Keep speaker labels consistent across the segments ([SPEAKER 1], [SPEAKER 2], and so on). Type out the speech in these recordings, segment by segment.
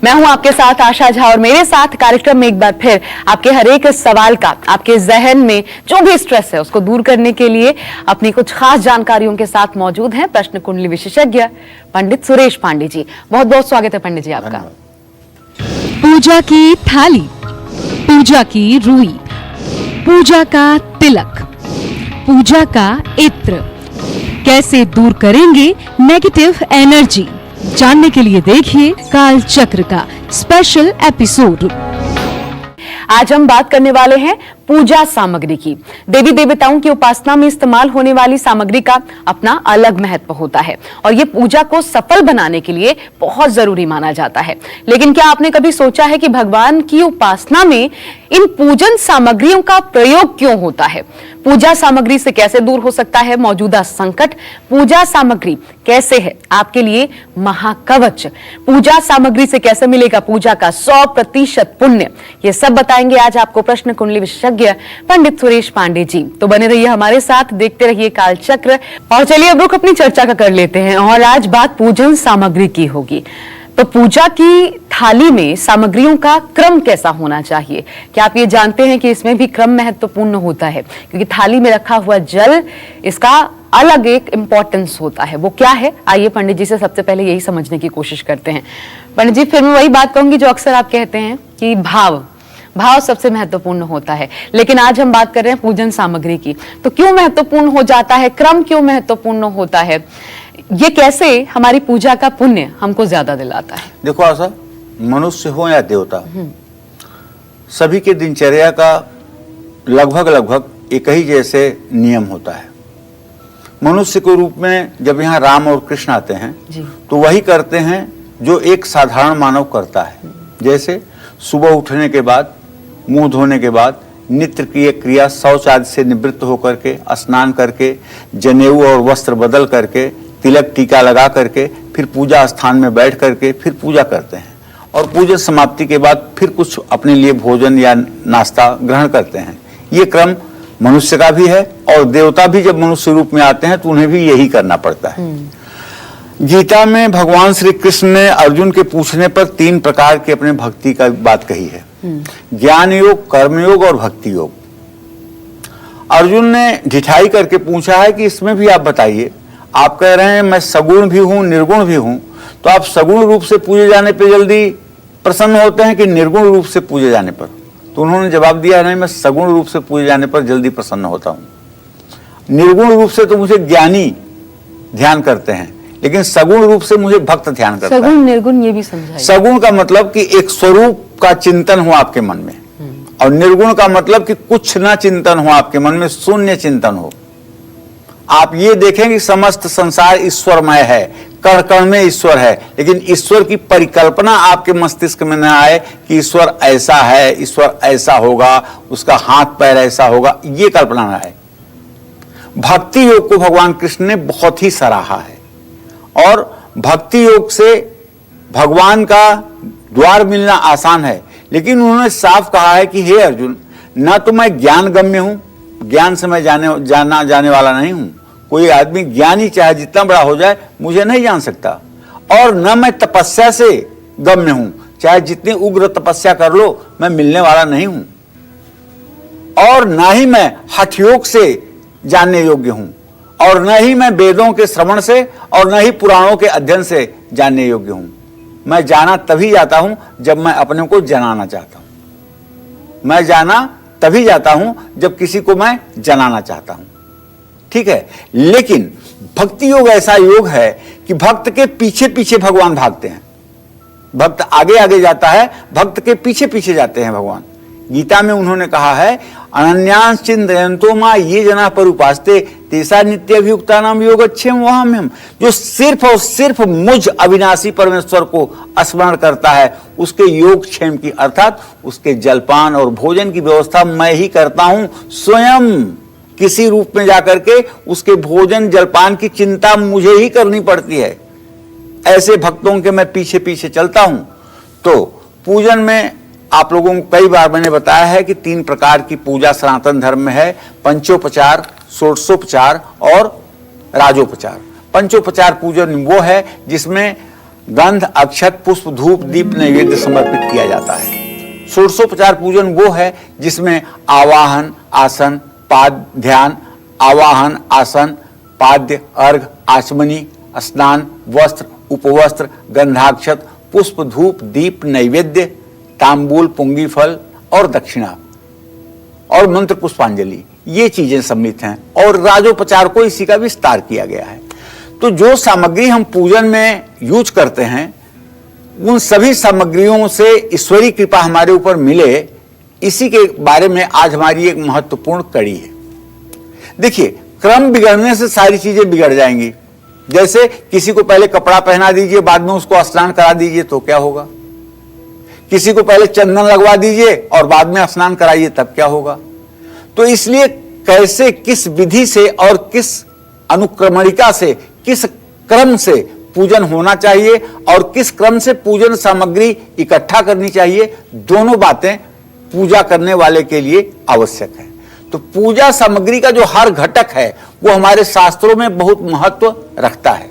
[SPEAKER 1] मैं हूं आपके साथ आशा झा और मेरे साथ कार्यक्रम में एक बार फिर आपके हर एक सवाल का, आपके जहन में जो भी स्ट्रेस है उसको दूर करने के लिए अपनी कुछ खास जानकारियों के साथ मौजूद हैं प्रश्न कुंडली विशेषज्ञ पंडित सुरेश पांडे जी। बहुत बहुत स्वागत है पंडित जी आपका।
[SPEAKER 2] पूजा की थाली, पूजा की रुई, पूजा का तिलक, पूजा का इत्र, कैसे दूर करेंगे नेगेटिव एनर्जी, जानने के लिए देखिए काल चक्र का स्पेशल एपिसोड।
[SPEAKER 1] आज हम बात करने वाले हैं पूजा सामग्री की। देवी देवताओं की उपासना में इस्तेमाल होने वाली सामग्री का अपना अलग महत्व होता है और ये पूजा को सफल बनाने के लिए बहुत जरूरी माना जाता है। लेकिन क्या आपने कभी सोचा है कि भगवान की उपासना में इन पूजन सामग्रियों का प्रयोग क्यों होता है? पूजा सामग्री से कैसे दूर हो सकता है मौजूदा संकट? पूजा सामग्री कैसे है आपके लिए महाकवच? पूजा सामग्री से कैसे मिलेगा पूजा का 100% पुण्य? ये सब बताएंगे आज आपको प्रश्न कुंडली विशेषज्ञ पंडित सुरेश पांडे जी। तो बने रहिए हमारे साथ, देखते रहिए काल चक्र। और चलिए अब रुख अपनी चर्चा का कर लेते हैं और आज बात पूजन सामग्री की होगी। तो पूजा की थाली में सामग्रियों का क्रम कैसा होना चाहिए? क्या आप ये जानते हैं कि इसमें भी क्रम महत्वपूर्ण होता है? क्योंकि थाली में रखा हुआ जल, इसका अलग एक इंपॉर्टेंस होता है। वो क्या है? आइए पंडित जी से सबसे पहले यही समझने की कोशिश करते हैं। पंडित जी, फिर मैं वही बात कहूंगी जो अक्सर आप कहते हैं कि भाव सबसे महत्वपूर्ण होता है, लेकिन आज हम बात कर रहे हैं पूजन सामग्री की। तो क्यों महत्वपूर्ण हो जाता है? क्रम क्यों महत्वपूर्ण होता है? ये कैसे हमारी पूजा का पुण्य हमको ज्यादा दिलाता है?
[SPEAKER 3] देखो आशा, मनुष्य हो या देवता, सभी के दिनचर्या का लगभग एक ही जैसे नियम होता है। मनुष्य के रूप में जब यहाँ राम और कृष्ण आते हैं तो वही करते हैं जो एक साधारण मानव करता है। जैसे सुबह उठने के बाद, मुंह धोने के बाद, नित्य की क्रिया शौच आदि से निवृत्त होकर के, स्नान करके, जनेऊ और वस्त्र बदल करके, तिलक टीका लगा करके, फिर पूजा स्थान में बैठ करके फिर पूजा करते हैं और पूजा समाप्ति के बाद फिर कुछ अपने लिए भोजन या नाश्ता ग्रहण करते हैं। ये क्रम मनुष्य का भी है और देवता भी जब मनुष्य रूप में आते हैं तो उन्हें भी यही करना पड़ता है। गीता में भगवान श्री कृष्ण ने अर्जुन के पूछने पर 3 प्रकार की अपने भक्ति का बात कही है, ज्ञान योग, कर्म योग और भक्ति योग। अर्जुन ने ढिठाई करके पूछा है कि इसमें भी आप बताइए, आप कह रहे हैं मैं सगुण भी हूं निर्गुण भी हूं, तो आप सगुण रूप से पूजे जाने पर जल्दी प्रसन्न होते हैं कि निर्गुण रूप से पूजे जाने पर? तो उन्होंने जवाब दिया, नहीं, मैं सगुण रूप से पूजे जाने पर जल्दी प्रसन्न होता हूं। निर्गुण रूप से तो मुझे ज्ञानी ध्यान करते हैं, लेकिन सगुण रूप से मुझे भक्त ध्यान करता है।
[SPEAKER 1] सगुण निर्गुण ये भी समझाइए।
[SPEAKER 3] सगुण का मतलब कि एक स्वरूप का चिंतन हो आपके मन में, और निर्गुण का मतलब कि कुछ ना चिंतन हो आपके मन में, शून्य चिंतन हो। आप ये देखें कि समस्त संसार ईश्वरमय है, कण कण में ईश्वर है, लेकिन ईश्वर की परिकल्पना आपके मस्तिष्क में न आए कि ईश्वर ऐसा है, ईश्वर ऐसा होगा, उसका हाथ पैर ऐसा होगा, ये कल्पना न है। भक्ति योग को भगवान कृष्ण ने बहुत ही सराहा है और भक्ति योग से भगवान का द्वार मिलना आसान है। लेकिन उन्होंने साफ कहा है कि हे अर्जुन, न तो मैं ज्ञान गम्य हूं, ज्ञान से मैं जाने वाला नहीं हूं। कोई आदमी ज्ञानी चाहे जितना बड़ा हो जाए मुझे नहीं जान सकता, और न मैं तपस्या से गम्य हूं, चाहे जितनी उग्र तपस्या कर लो मैं मिलने वाला नहीं हूं, और न ही मैं हठ योग से जानने योग्य हूं, और न ही मैं वेदों के श्रवण से और न ही पुराणों के अध्ययन से जानने योग्य हूं। मैं जाना तभी जाता हूं जब मैं अपने को जनाना चाहता हूं। मैं जाना तभी जाता हूं जब किसी को मैं जनाना चाहता हूं। ठीक है, लेकिन भक्ति योग ऐसा योग है कि भक्त के पीछे पीछे भगवान भागते हैं। भक्त आगे आगे जाता है, भक्त के पीछे पीछे जाते हैं भगवान। गीता में उन्होंने कहा है, अनन्यांश चिंतयन्तो मां ये जना पर उपासते तेसा नित्य अभियुक्ता नाम योगक्षेम वहाम्यहम्। जो सिर्फ और सिर्फ मुझ अविनाशी परमेश्वर को स्मरण करता है, उसके योगक्षेम की अर्थात उसके जलपान और भोजन की व्यवस्था मैं ही करता हूं। स्वयं किसी रूप में जाकर के उसके भोजन जलपान की चिंता मुझे ही करनी पड़ती है। ऐसे भक्तों के मैं पीछे पीछे चलता हूं। तो पूजन में आप लोगों को कई बार मैंने बताया है कि 3 प्रकार की पूजा सनातन धर्म में है, पंचोपचार, षोडशोपचार और राजोपचार। पंचोपचार पूजन वो है जिसमें गंध, अक्षत, पुष्प, धूप, दीप, नैवेद्य समर्पित किया जाता है। षोडशोपचार पूजन वो है जिसमें आवाहन, आसन, पाद, ध्यान, आवाहन, आसन, पाद्य, अर्घ, आचमनी, स्नान, वस्त्र, उपवस्त्र, गंधाक्षत, पुष्प, धूप, दीप, नैवेद्य, तांबूल, पुंगी फल और दक्षिणा और मंत्र पुष्पांजलि, ये चीजें सम्मिलित हैं। और राजोपचार को इसी का विस्तार किया गया है। तो जो सामग्री हम पूजन में यूज करते हैं, उन सभी सामग्रियों से ईश्वरीय कृपा हमारे ऊपर मिले, इसी के बारे में आज हमारी एक महत्वपूर्ण कड़ी है। देखिए, क्रम बिगड़ने से सारी चीजें बिगड़ जाएंगी। जैसे किसी को पहले कपड़ा पहना दीजिए, बाद में उसको स्नान करा दीजिए, तो क्या होगा? किसी को पहले चंदन लगवा दीजिए और बाद में स्नान कराइए, तब क्या होगा? तो इसलिए कैसे, किस विधि से और किस अनुक्रमणिका से, किस क्रम से पूजन होना चाहिए और किस क्रम से पूजन सामग्री इकट्ठा करनी चाहिए, दोनों बातें पूजा करने वाले के लिए आवश्यक है। तो पूजा सामग्री का जो हर घटक है वो हमारे शास्त्रों में बहुत महत्व रखता है।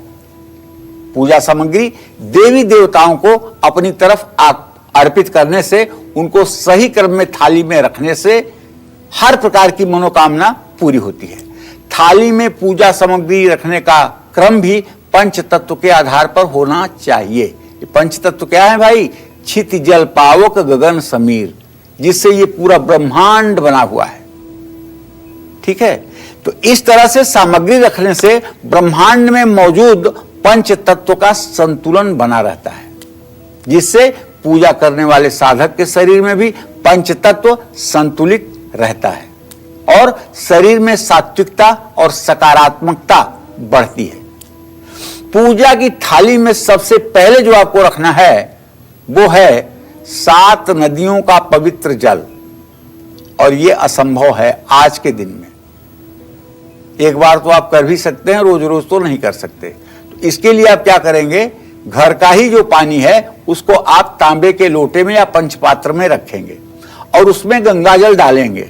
[SPEAKER 3] पूजा सामग्री देवी देवताओं को अपनी तरफ अर्पित करने से, उनको सही क्रम में थाली में रखने से हर प्रकार की मनोकामना पूरी होती है। थाली में पूजा सामग्री रखने का क्रम भी पंच तत्व के आधार पर होना चाहिए। ये पंच तत्व क्या है भाई? क्षिति, जल, पावक, गगन, समीर, जिससे ये पूरा ब्रह्मांड बना हुआ है। ठीक है, तो इस तरह से सामग्री रखने से ब्रह्मांड में मौजूद पंच तत्व का संतुलन बना रहता है, जिससे पूजा करने वाले साधक के शरीर में भी पंच तत्व संतुलित रहता है और शरीर में सात्विकता और सकारात्मकता बढ़ती है। पूजा की थाली में सबसे पहले जो आपको रखना है वो है 7 नदियों का पवित्र जल, और ये असंभव है आज के दिन में। एक बार तो आप कर भी सकते हैं, रोज रोज तो नहीं कर सकते। तो इसके लिए आप क्या करेंगे, घर का ही जो पानी है उसको आप तांबे के लोटे में या पंचपात्र में रखेंगे और उसमें गंगा जल डालेंगे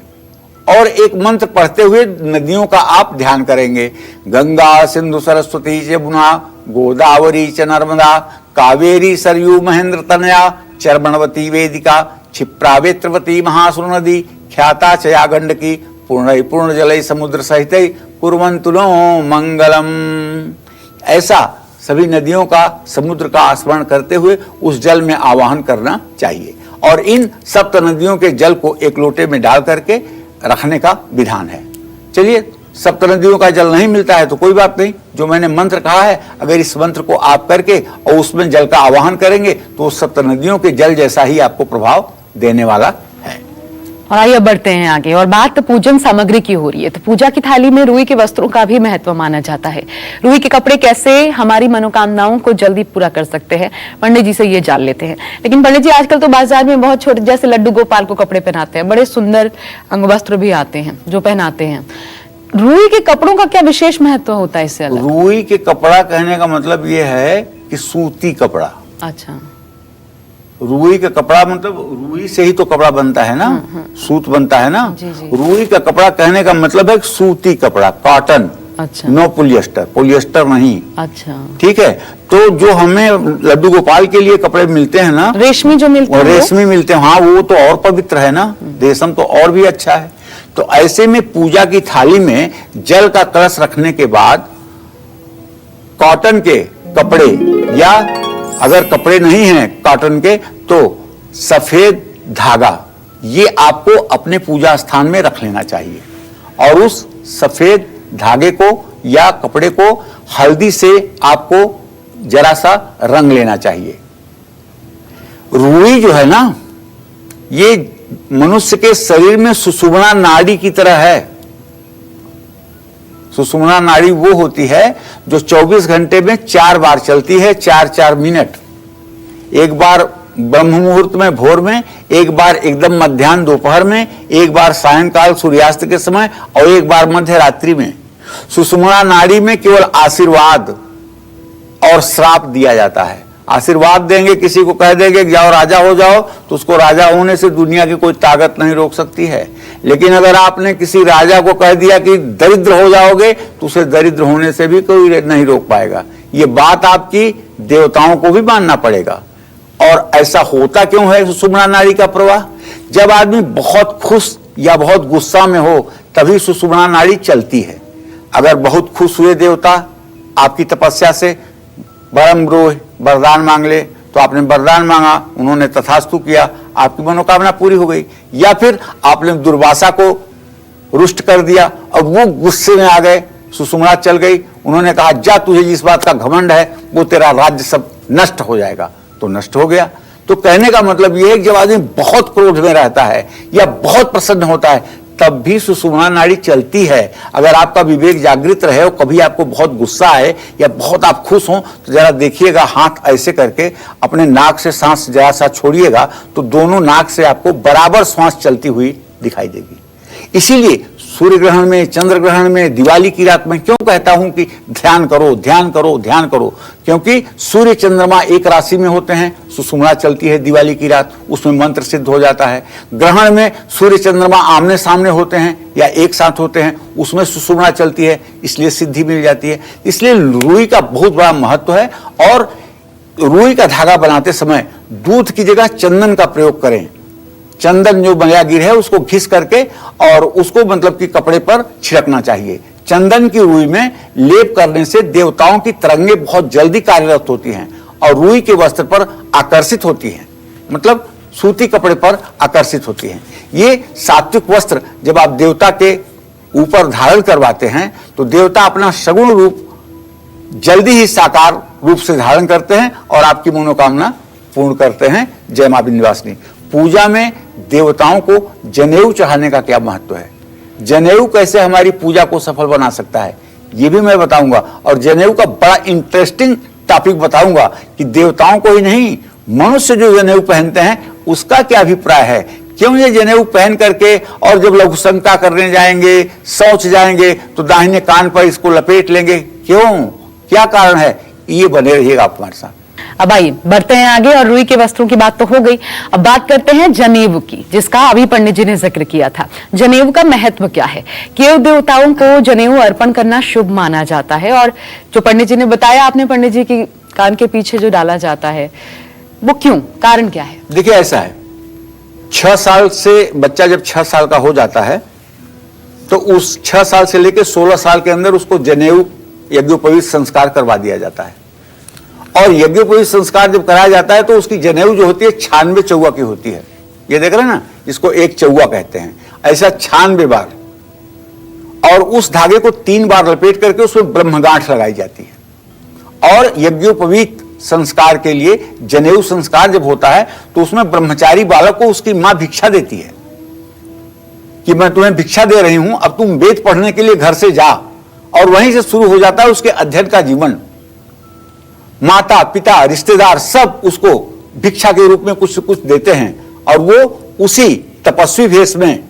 [SPEAKER 3] और एक मंत्र पढ़ते हुए नदियों का आप ध्यान करेंगे। गंगा सिंधु सरस्वती यमुना गोदावरी च नर्मदा कावेरी सरयू महेंद्र तनया चर्मणवती वेदिका क्षिप्रावेत्रवती महासुर नदी ख्याता चया गंडकी पूर्ण जलय समुद्र सहित कुर्वन्तु नो मंगलम। ऐसा सभी नदियों का, समुद्र का स्मरण करते हुए उस जल में आवाहन करना चाहिए और इन सप्त नदियों के जल को एक लोटे में डाल करके रखने का विधान है। चलिए, सप्त नदियों का जल नहीं मिलता है तो कोई बात नहीं, जो मैंने मंत्र कहा है, अगर इस मंत्र को आप करके और उसमें जल का आवाहन करेंगे तो उस सप्त नदियों के जल जैसा ही आपको प्रभाव देने वाला है।
[SPEAKER 1] और आइए बढ़ते हैं आगे, और बात तो पूजन सामग्री की हो रही है। तो पूजा की थाली में रुई के वस्त्रों का भी महत्व माना जाता है। रुई के कपड़े कैसे हमारी मनोकामनाओं को जल्दी पूरा कर सकते हैं, पंडित जी से ये जान लेते हैं। लेकिन पंडित जी, आजकल तो बाजार में बहुत छोटे, जैसे लड्डू गोपाल को कपड़े पहनाते हैं, बड़े सुंदर अंगवस्त्र भी आते हैं जो पहनाते हैं। रुई के कपड़ों का क्या विशेष महत्व होता है इससे अलग?
[SPEAKER 3] रुई के कपड़ा कहने का मतलब ये है कि सूती कपड़ा।
[SPEAKER 1] अच्छा,
[SPEAKER 3] रुई का कपड़ा मतलब रुई से ही तो कपड़ा बनता है ना, सूत बनता है ना।
[SPEAKER 1] जी, जी।
[SPEAKER 3] रुई का कपड़ा कहने का मतलब है सूती कपड़ा, कॉटन।
[SPEAKER 1] अच्छा,
[SPEAKER 3] नो पोलिएस्टर, पोलिएस्टर नहीं।
[SPEAKER 1] अच्छा,
[SPEAKER 3] ठीक है, तो जो हमें लड्डू गोपाल के लिए कपड़े मिलते हैं ना,
[SPEAKER 1] रेशमी जो मिलते हैं,
[SPEAKER 3] रेशमी मिलते हैं, हाँ, वो तो और पवित्र है ना, रेशम तो और भी अच्छा है। तो ऐसे में पूजा की थाली में जल का कलश रखने के बाद कॉटन के कपड़े, या अगर कपड़े नहीं हैं कॉटन के तो सफेद धागा, ये आपको अपने पूजा स्थान में रख लेना चाहिए और उस सफेद धागे को या कपड़े को हल्दी से आपको जरा सा रंग लेना चाहिए। रुई जो है ना, ये मनुष्य के शरीर में सुषुम्ना नाड़ी की तरह है। सुषुम्ना नाड़ी वो होती है जो 24 घंटे में 4 बार चलती है, 4-4 मिनट। एक बार ब्रह्म मुहूर्त में भोर में, एक बार एकदम मध्याह्न दोपहर में, एक बार सायंकाल सूर्यास्त के समय और एक बार मध्य रात्रि में। सुषुम्ना नाड़ी में केवल आशीर्वाद और श्राप दिया जाता है। आशीर्वाद देंगे, किसी को कह देंगे कि जाओ राजा हो जाओ, तो उसको राजा होने से दुनिया की कोई ताकत नहीं रोक सकती है। लेकिन अगर आपने किसी राजा को कह दिया कि दरिद्र हो जाओगे, तो उसे दरिद्र होने से भी कोई नहीं रोक पाएगा। ये बात आपकी देवताओं को भी मानना पड़ेगा। और ऐसा होता क्यों है सुषुम्ना नाड़ी का प्रवाह? जब आदमी बहुत खुश या बहुत गुस्सा में हो तभी सुषुम्ना नाड़ी चलती है। अगर बहुत खुश हुए देवता आपकी तपस्या से, वरम ब्रूहि, वरदान मांग ले, तो आपने वरदान मांगा, उन्होंने तथास्तु किया, आपकी मनोकामना पूरी हो गई। या फिर आपने दुर्वासा को रुष्ट कर दिया और वो गुस्से में आ गए, सुषुम्ना चल गई, उन्होंने कहा जा तुझे जिस बात का घमंड है वो तेरा राज्य सब नष्ट हो जाएगा, तो नष्ट हो गया। तो कहने का मतलब ये है कि जब आदमी बहुत क्रोध में रहता है या बहुत प्रसन्न होता है तब भी सुषुम्ना नाड़ी चलती है। अगर आपका विवेक जागृत रहे और कभी आपको बहुत गुस्सा आए या बहुत आप खुश हो तो जरा देखिएगा, हाथ ऐसे करके अपने नाक से सांस जरा सा छोड़िएगा तो दोनों नाक से आपको बराबर श्वास चलती हुई दिखाई देगी। इसीलिए सूर्य ग्रहण में, चंद्र ग्रहण में, दिवाली की रात में क्यों कहता हूं कि ध्यान करो, ध्यान करो, ध्यान करो? क्योंकि सूर्य चंद्रमा एक राशि में होते हैं, सुषुम्ना चलती है दिवाली की रात, उसमें मंत्र सिद्ध हो जाता है। ग्रहण में सूर्य चंद्रमा आमने सामने होते हैं या एक साथ होते हैं, उसमें सुषुम्ना चलती है, इसलिए सिद्धि मिल जाती है। इसलिए रुई का बहुत बड़ा महत्व है। और रुई का धागा बनाते समय दूध की जगह चंदन का प्रयोग करें। चंदन जो बया गिर है उसको घिस करके और उसको मतलब कि कपड़े पर छिड़कना चाहिए। चंदन की रुई में लेप करने से देवताओं की तरंगे बहुत जल्दी कार्यरत होती हैं और रुई के वस्त्र पर आकर्षित होती हैं, मतलब सूती कपड़े पर आकर्षित होती हैं। ये सात्विक वस्त्र जब आप देवता के ऊपर धारण करवाते हैं तो देवता अपना सगुण रूप जल्दी ही साकार रूप से धारण करते हैं और आपकी मनोकामना पूर्ण करते हैं। जय मां विंध्यवासिनी। पूजा में देवताओं को जनेऊ चढ़ाने का क्या महत्व है, जनेऊ कैसे हमारी पूजा को सफल बना सकता है, ये भी मैं बताऊंगा। और जनेऊ का बड़ा इंटरेस्टिंग टॉपिक बताऊंगा कि देवताओं को ही नहीं, मनुष्य जो जनेऊ पहनते हैं उसका क्या अभिप्राय है, क्यों ये जनेऊ पहन करके और जब लघु शंका करने जाएंगे, शौच जाएंगे तो दाहिने कान पर इसको लपेट लेंगे, क्यों, क्या कारण है, ये बने रहिएगा आप हमारे साथ।
[SPEAKER 1] अब आइए बढ़ते हैं आगे। और रुई के वस्त्रों की बात तो हो गई, अब बात करते हैं जनेऊ की, जिसका अभी पंडित जी ने जिक्र किया था। जनेऊ का महत्व क्या है? केव देवताओं को जनेऊ अर्पण करना शुभ माना जाता है। और जो पंडित जी ने बताया, आपने पंडित जी की कान के पीछे जो डाला जाता है वो क्यों, कारण क्या है?
[SPEAKER 3] देखिए ऐसा है, 6 साल से बच्चा जब 6 साल का हो जाता है तो उस 6 साल से लेकर 16 साल के अंदर उसको जनेऊ यज्ञोपवीत संस्कार करवा दिया जाता है। और यज्ञोपवीत संस्कार जब कराया जाता है तो उसकी जनेऊ जो होती है 96 चौवा की होती है। ये देख रहे हैं ना, इसको एक चौवा कहते हैं। ऐसा 96 बार, और उस धागे को 3 बार लपेट करके उसमें ब्रह्मगांठ लगाई जाती है। और यज्ञोपवीत संस्कार के लिए जनेऊ संस्कार जब होता है तो उसमें ब्रह्मचारी बालक को उसकी मां भिक्षा देती है कि मैं तुम्हें भिक्षा दे रही हूं, अब तुम वेद पढ़ने के लिए घर से जा। और वहीं से शुरू हो जाता है उसके अध्ययन का जीवन। माता पिता रिश्तेदार सब उसको भिक्षा के रूप में कुछ कुछ देते हैं और वो उसी तपस्वी भेष में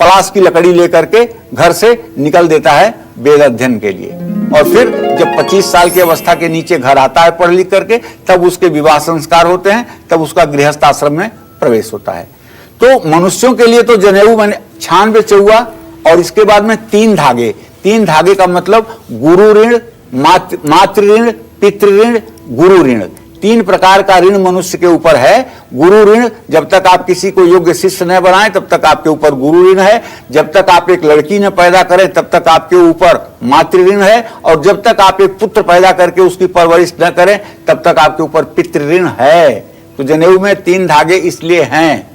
[SPEAKER 3] पलाश की लकड़ी लेकर के घर से निकल देता है वेद अध्ययन के लिए। और फिर जब 25 साल की अवस्था के नीचे घर आता है पढ़ लिख करके, तब उसके विवाह संस्कार होते हैं, तब उसका गृहस्थ आश्रम में प्रवेश होता है। तो मनुष्यों के लिए तो जनेऊ मैंने 96 चौवा, और इसके बाद में 3 धागे। 3 धागे का मतलब गुरु ऋण, मातृ ऋण, पितृ ऋण, गुरु ऋण। 3 प्रकार का ऋण मनुष्य के ऊपर है। गुरु ऋण, जब तक आप किसी को योग्य शिष्य न बनाएं तब तक आपके ऊपर गुरु ऋण है। जब तक आप एक लड़की न पैदा करें तब तक आपके ऊपर मातृ ऋण है। और जब तक आप एक पुत्र पैदा करके उसकी परवरिश न करें तब तक आपके ऊपर पितृ ऋण है। तो जनेऊ में 3 धागे इसलिए हैं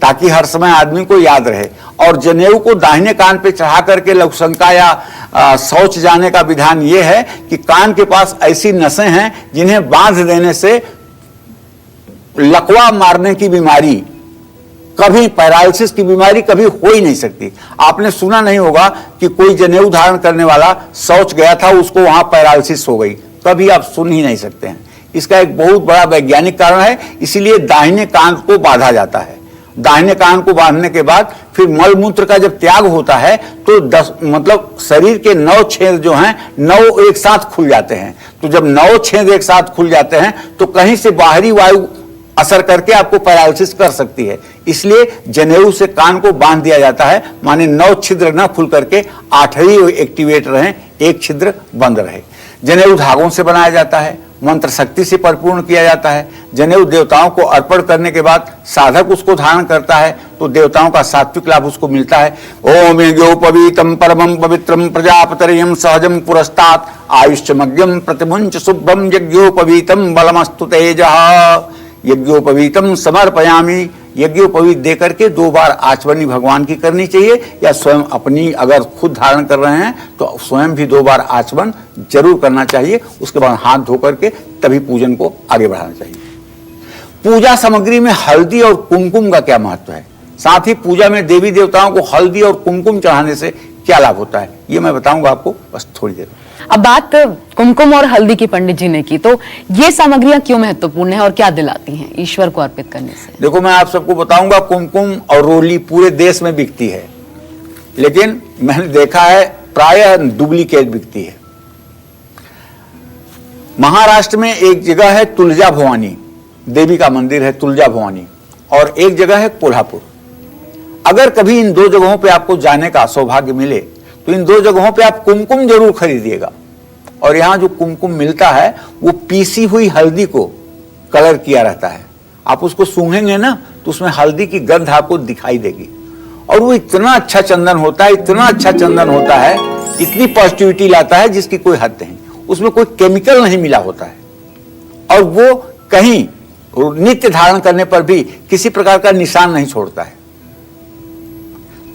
[SPEAKER 3] ताकि हर समय आदमी को याद रहे। और जनेऊ को दाहिने कान पे चढ़ा करके लघुशंका या शौच जाने का विधान यह है कि कान के पास ऐसी नसें हैं जिन्हें बांध देने से लकवा मारने की बीमारी, कभी पैरालिसिस की बीमारी कभी हो ही नहीं सकती। आपने सुना नहीं होगा कि कोई जनेऊ धारण करने वाला शौच गया था, उसको वहां पैरालिसिस हो गई, कभी आप सुन ही नहीं सकते हैं। इसका एक बहुत बड़ा वैज्ञानिक कारण है, इसीलिए दाहिने कान को बांधा जाता है। दाहिने कान को बांधने के बाद फिर मल मूत्र का जब त्याग होता है तो 10 मतलब शरीर के 9 छेद जो हैं 9 एक साथ खुल जाते हैं। तो जब 9 छेद एक साथ खुल जाते हैं तो कहीं से बाहरी वायु असर करके आपको पैरालिसिस कर सकती है। इसलिए जनेऊ से कान को बांध दिया जाता है, माने 9 छिद्र न खुल करके 8 ही एक्टिवेट रहें, एक छिद्र बंद रहे। जनेऊ धागों से बनाया जाता है, मंत्र शक्ति से परिपूर्ण किया जाता है। जनेऊ देवताओं को अर्पण करने के बाद साधक उसको धारण करता है तो देवताओं का सात्विक लाभ उसको मिलता है। ओम यज्ञोपवीतम परमं पवित्रम प्रजापतरियम सहजम पुरस्तात् आयुष्यमग्यम प्रतिमुंच शुभम यज्ञोपवीतम बलमस्तु तेजः। यज्ञोपवीतम समर्पयामि, यज्ञोपवीत देकर के 2 बार आचमनी भगवान की करनी चाहिए, या स्वयं अपनी अगर खुद धारण कर रहे हैं तो स्वयं भी 2 बार आचमन जरूर करना चाहिए। उसके बाद हाथ धो करके तभी पूजन को आगे बढ़ाना चाहिए। पूजा सामग्री में हल्दी और कुमकुम का क्या महत्व है, साथ ही पूजा में देवी देवताओं को हल्दी और कुमकुम चढ़ाने से क्या लाभ होता है, ये मैं बताऊंगा आपको बस थोड़ी देर में।
[SPEAKER 1] अब बात कुमकुम और हल्दी की पंडित जी ने की, तो ये सामग्रियां क्यों महत्वपूर्ण है और क्या दिलाती हैं ईश्वर को अर्पित करने से?
[SPEAKER 3] देखो, मैं आप सबको बताऊंगा, कुमकुम और रोली पूरे देश में बिकती है, लेकिन मैंने देखा है प्रायः डुप्लीकेट बिकती है। महाराष्ट्र में एक जगह है तुलजा भवानी देवी का मंदिर है, तुलजा भवानी, और एक जगह है कोल्हापुर। अगर कभी इन 2 जगहों पे आपको जाने का सौभाग्य मिले तो इन 2 जगहों पे आप कुमकुम जरूर खरीदिएगा। और यहां जो कुमकुम मिलता है वो पीसी हुई हल्दी को कलर किया रहता है। आप उसको सूंघेंगे ना तो उसमें हल्दी की गंध आपको दिखाई देगी, और वो इतना अच्छा चंदन होता है, इतना अच्छा चंदन होता है, इतनी पॉजिटिविटी लाता है जिसकी कोई हद नहीं। उसमें कोई केमिकल नहीं मिला होता है, और वो कहीं नित्य धारण करने पर भी किसी प्रकार का निशान नहीं छोड़ता है।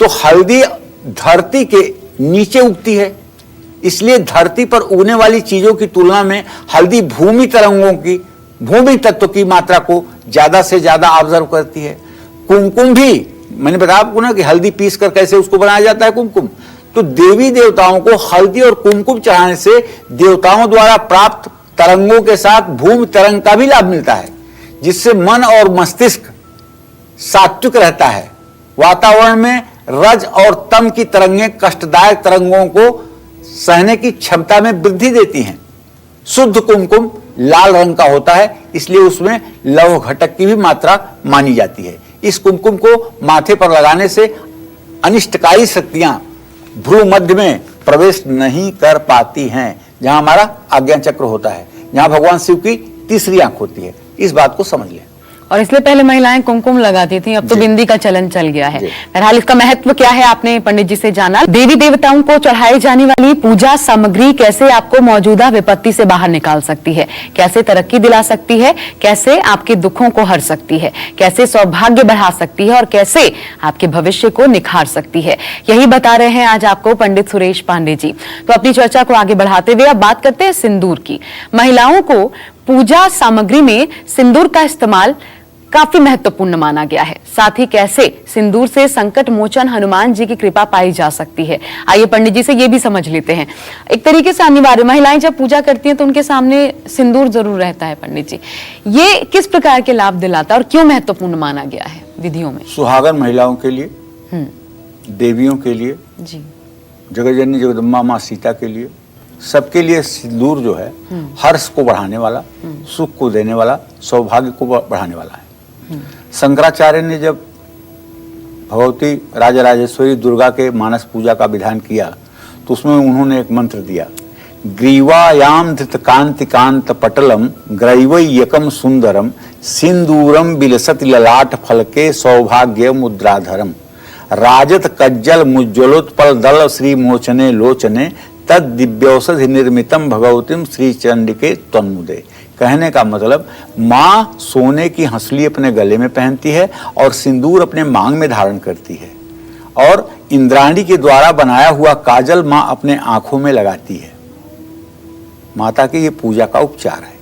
[SPEAKER 3] तो हल्दी धरती के नीचे उगती है, इसलिए धरती पर उगने वाली चीजों की तुलना में हल्दी भूमि तरंगों की, भूमि तत्व की मात्रा को ज्यादा से ज्यादा ऑब्जर्व करती है। कुमकुम भी मैंने बताया आपको ना कि हल्दी पीस कर कैसे उसको बनाया जाता है कुमकुम। तो देवी देवताओं को हल्दी और कुमकुम चढ़ाने से देवताओं द्वारा प्राप्त तरंगों के साथ भूमि तरंग का भी लाभ मिलता है, जिससे मन और मस्तिष्क सात्विक रहता है। वातावरण में रज और तम की तरंगें कष्टदायक तरंगों को सहने की क्षमता में वृद्धि देती हैं। शुद्ध कुमकुम लाल रंग का होता है, इसलिए उसमें लौह घटक की भी मात्रा मानी जाती है। इस कुमकुम को माथे पर लगाने से अनिष्टकारी शक्तियां भ्रू मध्य में प्रवेश नहीं कर पाती हैं, जहां हमारा आज्ञा चक्र होता है, जहां भगवान शिव की तीसरी आंख होती है। इस बात को समझ लें।
[SPEAKER 1] और इसलिए पहले महिलाएं कुमकुम लगाती थी, अब तो बिंदी का चलन चल गया है। बहरहाल इसका महत्व क्या है आपने पंडित जी से जाना। देवी देवताओं को चढ़ाई जाने वाली पूजा सामग्री कैसे आपको मौजूदा विपत्ति से बाहर निकाल सकती है, कैसे तरक्की दिला सकती है, कैसे आपके दुखों को हर सकती है, कैसे सौभाग्य बढ़ा सकती है और कैसे आपके भविष्य को निखार सकती है, यही बता रहे हैं आज आपको पंडित सुरेश पांडे जी। तो अपनी चर्चा को आगे बढ़ाते हुए अब बात करते हैं सिंदूर की। महिलाओं को पूजा सामग्री में सिंदूर का इस्तेमाल काफी महत्वपूर्ण माना गया है। साथ ही कैसे सिंदूर से संकट मोचन हनुमान जी की कृपा पाई जा सकती है, आइए पंडित जी से ये भी समझ लेते हैं। एक तरीके से अनिवार्य, महिलाएं जब पूजा करती हैं तो उनके सामने सिंदूर जरूर रहता है। पंडित जी, ये किस प्रकार के लाभ दिलाता है और क्यों महत्वपूर्ण माना गया है विधियों में?
[SPEAKER 3] सुहागन महिलाओं के लिए, देवियों के लिए
[SPEAKER 1] जी,
[SPEAKER 3] जगतजननी जगदम्बा माँ सीता के लिए, सबके लिए सिंदूर जो है हर्ष को बढ़ाने वाला, सुख को देने वाला, सौभाग्य को बढ़ाने वाला है। शंकराचार्य ने जब भगवती राजराजेश्वरी दुर्गा के मानस पूजा का विधान किया तो उसमें उन्होंने एक मंत्र दिया, ग्रीवायाम धृत कांति कांत पटलम ग्रैवयकम सुंदरम सिंदूरम बिलसति ललाट फलके सौभाग्य मुद्राधरम राजत कज्जल मुज्ज्वलोत्पल दल श्री मोचने लोचने तद दिव्यौषधि निर्मितम भगवतीम श्री चंडिके तन्मुदे। कहने का मतलब, माँ सोने की हंसली अपने गले में पहनती है और सिंदूर अपने मांग में धारण करती है, और इंद्राणी के द्वारा बनाया हुआ काजल माँ अपने आंखों में लगाती है। माता की ये पूजा का उपचार है।